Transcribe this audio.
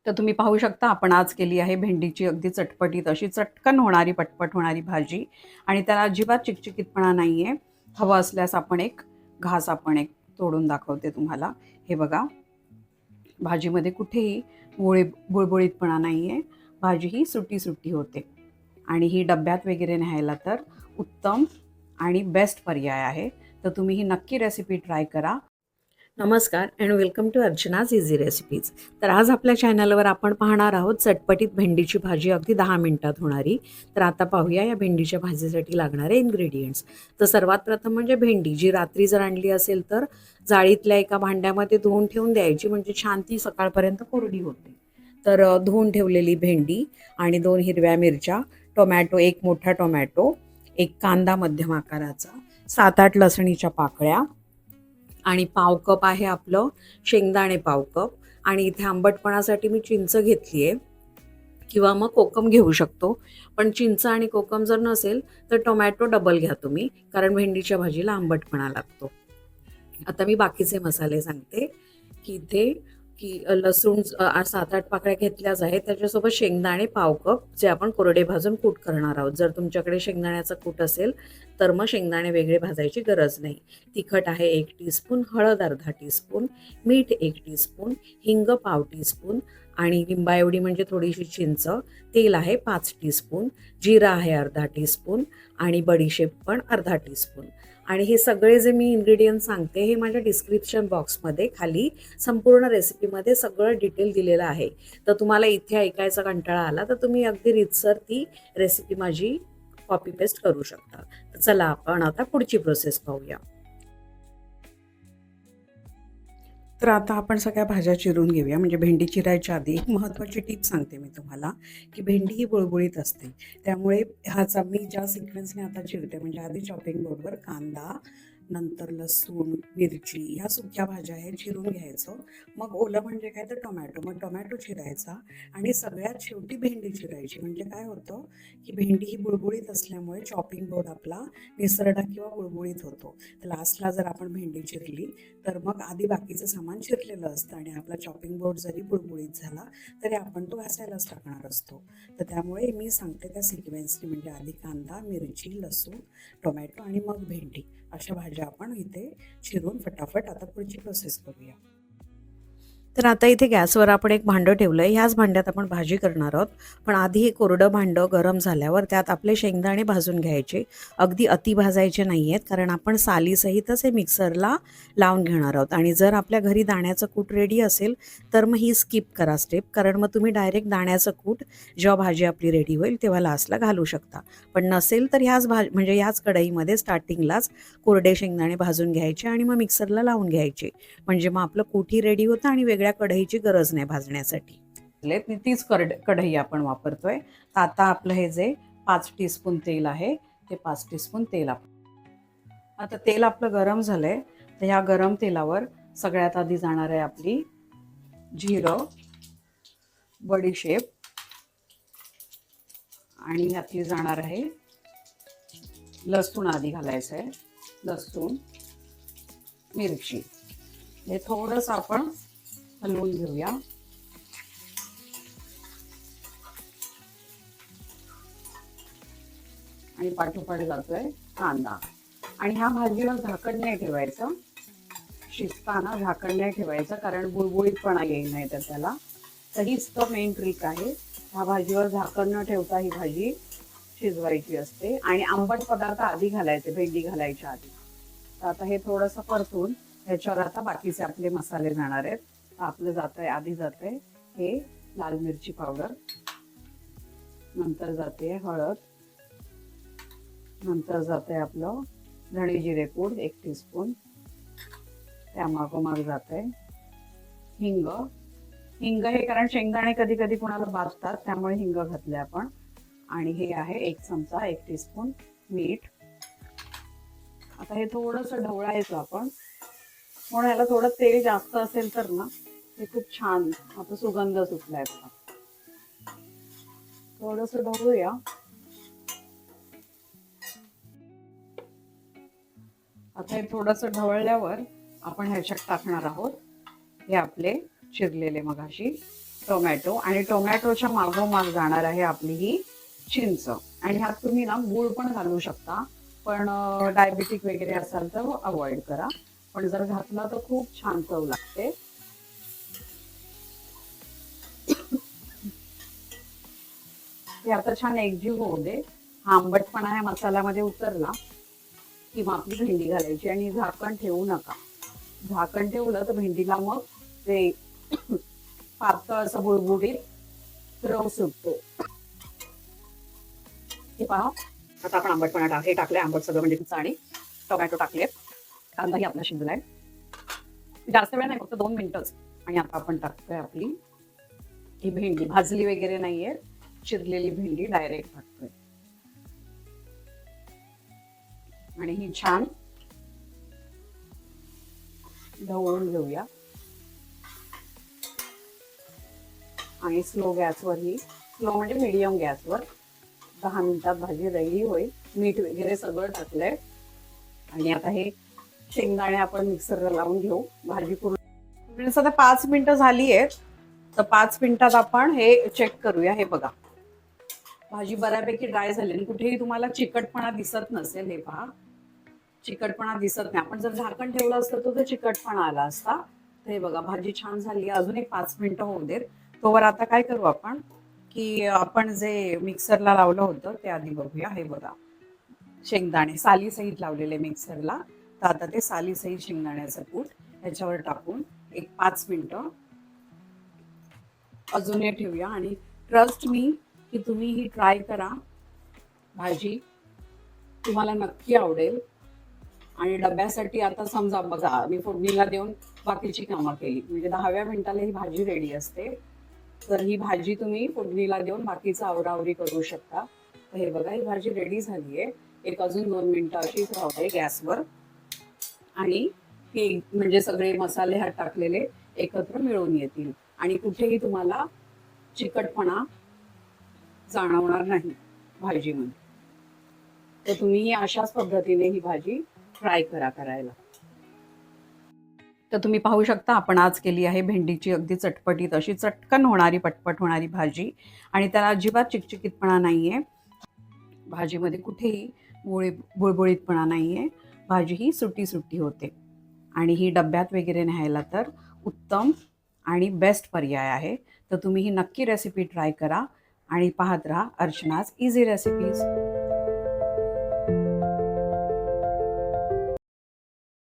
तर तुम्ही पाहू शकता आपण आज केली आहे भेंडीची अगदी चटपटीत अशी चटकन होणारी पटपट होणारी भाजी आणि त्याला अजिबात चिकचिकीतपणा नाही आहे. हवं असल्यास आपण एक घास आपण एक तोडून दाखवते तुम्हाला. हे बघा, भाजीमध्ये कुठेही बुळबुळीतपणा नाही आहे. भाजी ही सुटी होते आणि ही डब्यात वगैरे न्यायला तर उत्तम आणि बेस्ट पर्याय आहे. तर तुम्ही ही नक्की रेसिपी ट्राय करा. नमस्कार and welcome to Archana's easy recipes. तर आज आपल्या चॅनलवर आपण पाहणार आहोत चटपटीत भेंडीची भाजी अगदी 10 मिनिटात होणारी. तर आता पाहूया या भेंडीच्या भाजीसाठी लागणारे इन्ग्रेडियंट्स. तर सर्वात प्रथम म्हणजे भेंडी जी रात्री जर आणली असेल तर जाळीतल्या एका भांड्यामध्ये धुवून ठेवून द्यायची, म्हणजे छान ती सकाळपर्यंत कोरडी होते. तर धुवून ठेवलेली भेंडी आणि 2 हिरव्या मिरच्या, टोमॅटो, एक मोठा टोमॅटो, एक कांदा मध्यम आकाराचा, 7-8 लसणीच्या पाकळ्या आणि पाव कप आहे आपलं शेंगदाणे, पाव कप. आणि इथे आंबटपणासाठी मी चिंच घेतली आहे किंवा मग कोकम घेऊ शकतो. पण चिंच आणि कोकम जर नसेल तर टोमॅटो डबल घ्या तुम्ही, कारण भेंडीच्या भाजीला आंबटपणा लागतो. आता मी बाकीचे मसाले सांगते की इथे लसूण 7-8 पाकळ्या घेतल्याच आहेत. त्याच्यासोबत शेंगदाणे पाव कप, जे आपण कोरडे भाजून कूट करणार आहोत. जर तुमच्याकडे शेंगदाण्याचा कूट असेल तर मग शेंगदाणे वेगळे भाजायची गरज नाही. तिखट आहे 1 टीस्पून, हळद अर्धा टीस्पून, मीठ 1 टीस्पून, हिंग पाव टीस्पून आणि लिंबा एवढी म्हणजे थोडीशी चिंच, तेल आहे 5 टीस्पून, जिरा आहे अर्धा टीस्पून आणि बडीशेप पण अर्धा टीस्पून. आणि हे सगळे जे मी इन्ग्रेडियंट सांगते हे माझ्या डिस्क्रिप्शन बॉक्समध्ये खाली संपूर्ण रेसिपीमध्ये सगळं डिटेल दिलेलं आहे. तर तुम्हाला इथे ऐकायचा कंटाळा आला तर तुम्ही अगदी रीतसर ती रेसिपी माझी कॉपी पेस्ट करू शकता. तर चला आपण आता पुढची प्रोसेस पाहूया. तर आता आपण सगळ्या भाज्या चिरून घेऊया. म्हणजे भेंडी चिरायच्या आधी एक महत्त्वाची टिप सांगते मी तुम्हाला, की भेंडी ही बुळबुळीत असते. त्यामुळे ह्याचा मी ज्या सिक्वेन्सने आता चिरते, म्हणजे आधी चॉपिंग बोर्डवर कांदा, नंतर लसूण, मिरची ह्या सुक्या भाज्या आहेत चिरून घ्यायचं. मग ओलं म्हणजे काय तर टोमॅटो, मग टोमॅटो चिरायचा आणि सगळ्यात शेवटी भेंडी चिरायची. म्हणजे काय होतं की भेंडी ही बुळबुळीत असल्यामुळे चॉपिंग बोर्ड आपला निसरडा किंवा बुळबुळीत होतो. तर लास्टला जर आपण भेंडी चिरली तर मग आधी बाकीचं सामान चिरलेलं असतं आणि आपला चॉपिंग बोर्ड जरी बुळबुळीत झाला तरी आपण तो घासायलाच टाकणार असतो. तर त्यामुळे मी सांगते त्या सिक्वेन्सनी, म्हणजे आधी कांदा, मिरची, लसूण, टोमॅटो आणि मग भेंडी, अशा भाज्या आपण इथे चिरून फटाफट आता पुढची प्रोसेस करूया. तर आता इथे गॅसवर आपण एक भांडं ठेवलं आहे. ह्याच भांड्यात आपण भाजी करणार आहोत. पण आधी हे कोरडं भांडं गरम झाल्यावर त्यात आपले शेंगदाणे भाजून घ्यायचे. अगदी अति भाजायचे नाही आहेत, कारण आपण सालीसहितच हे मिक्सरला लावून घेणार आहोत. आणि जर आपल्या घरी दाण्याचं कूट रेडी असेल तर मग ही स्किप करा स्टेप, कारण मग तुम्ही डायरेक्ट दाण्याचं कूट जेव्हा भाजी आपली रेडी होईल तेव्हा लास्टला घालू शकता. पण नसेल तर म्हणजे ह्याच कढईमध्ये स्टार्टिंगलाच कोरडे शेंगदाणे भाजून घ्यायचे आणि मग मिक्सरला लावून घ्यायचे. म्हणजे मग आपलं कूटही रेडी होतं आणि वेगळ्या कढईची गरज नाही भाजण्यासाठी. तीच कढई आपण वापरतोय. आता आपलं हे जे 5 टीस्पून तेल आहे ते 5 टीस्पून तेल आता तेल आपलं गरम झालंय. तर ह्या गरम तेलावर सगळ्यात आधी जाणार आहे आपली जिरं, बडीशेप आणि ह्यातली जाणार आहे लसूण. आधी घालायचं आहे लसूण, मिरची. हे थोडंसं आपण हलवून घेऊया. आणि पाठोपाठ जातोय कांदा. आणि ह्या भाजीवर झाकण नाही ठेवायचं, शिजताना झाकण नाही ठेवायचं, कारण बुळबुळीतपणा येईल नाही तर त्याला. तर हीच तर मेन ट्रिक आहे. ह्या भाजीवर झाकण न ठेवता ही भाजी शिजवायची असते. आणि आंबट पदार्थ आधी घालायचे, भेंडी घालायच्या आधी. तर आता हे थोडंसं परतून ह्याच्यावर आता बाकीचे आपले मसाले जाणार आहेत. आपलं जातंय, आधी जातंय हे लाल मिरची पावडर, नंतर जाते हळद, नंतर जातंय आपलं धणे जिरे पूड 1 टीस्पून, त्यामागोमाग जातंय हिंग. हिंग हे कारण शेंगदाणे कधी कधी कोणाला बाजतात त्यामुळे हिंग घातले आपण. आणि हे आहे 1 चमचा 1 टीस्पून मीठ. आता हे थोडंसं ढवळायचं आपण, म्हणून याला थोडं तेल जास्त असेल तर ना हे खूप छान आता सुगंध सुटलाय. थोडंसं ढवळूया. आता हे थोडंसं ढवळल्यावर आपण ह्याच्यात टाकणार आहोत हे आपले चिरलेले मगाशी टोमॅटो आणि टोमॅटोच्या मागोमाग जाणार आहे आपली ही चिंच. आणि ह्यात तुम्ही ना गूळ पण घालू शकता, पण डायबिटिक वगैरे असाल तर अवॉइड करा. पण जर घातला तर खूप छान चव लागते. हे आता छान एकजीव होऊ दे. हा आंबटपणा ह्या मसाल्यामध्ये उतरला की मग आपली भेंडी घालायची आणि झाकण ठेवू नका. झाकण ठेवलं तर भेंडीला मग ते पातळ असं बुडबुडीत रव सुटतो. हे पहा, आता आपण आंबटपणा हे टाकले, आंबट सगळं म्हणजे तिचं, आणि टोमॅटो टाकले, कांदाही आपला शिजलाय. जास्त वेळ नाही, फक्त 2 मिनिटच. आणि आता आपण टाकतोय आपली ही भेंडी, भाजली वगैरे नाहीये, चिरलेली भेंडी डायरेक्ट टाकतोय. आणि ही छान ढवळून घेऊया. आणि स्लो गॅसवर, ही स्लो म्हणजे मीडियम गॅसवर 10 मिनिटात भाजी रेडी होईल. मीठ वगैरे सगळं टाकलंय. आणि आता हे शेंगदाणे आपण मिक्सरला लावून घेऊ. भाजी पूर्ण सध्या 5 मिनिटं झाली आहेत, तर 5 मिनिटात आपण हे चेक करूया. हे बघा, भाजी बऱ्यापैकी ड्राय झाली आणि कुठेही तुम्हाला चिकटपणा दिसत नसेल. हे पहा, चिकटपणा दिसत नाही. आपण जर झाकण ठेवलं असतं तर चिकटपणा आला असता. हे बघा, भाजी छान झाली. अजून एक 5 मिनिटं होऊ देत. तोवर आता काय करू आपण, की आपण जे मिक्सरला लावलं होतं ते आधी बघूया. हे बघा, शेंगदाणे सालीसहित लावलेले मिक्सरला, तर आता ते सालीसहित शेंगदाण्याचं कूट ह्याच्यावर टाकून एक 5 मिनिटं अजून हे ठेवूया. आणि ट्रस्ट मी की तुम्ही ही ट्राय करा. भाजी तुम्हाला नक्की आवडेल. आणि डब्यासाठी आता समजा बघा, मी फोडणीला देऊन बाकीची कामं केली म्हणजे 10व्या मिनिटाला ही भाजी रेडी असते. तर ही भाजी तुम्ही फोडणीला देऊन बाकीचं आवरावरी करू शकता. तर हे बघा, ही भाजी रेडी झाली आहे. एक अजून 2 मिनिटं अशीच राहू दे गॅसवर. आणि हे म्हणजे सगळे मसाले ह्यात टाकलेले एकत्र मिळून येतील आणि कुठेही तुम्हाला चिकटपणा जाणवणार नाही भाजीमध्ये. तर तुम्ही अशाच पद्धतीने ही भाजी ट्राय करा करायला. तर तुम्ही पाहू शकता, आपण आज केली आहे भेंडीची अगदी चटपटीत अशी चटकन होणारी, पटपट होणारी भाजी. आणि त्याला अजिबात चिकचिकीतपणा नाहीये. भाजीमध्ये कुठेही बुळबुळीतपणा नाहीये. भाजी ही सुटी सुटी होते. आणि ही डब्यात वगैरे न्यायला तर उत्तम आणि बेस्ट पर्याय आहे. तर तुम्ही ही नक्की रेसिपी ट्राय करा आणि पाहत राहा अर्चनाज इझी रेसिपीज.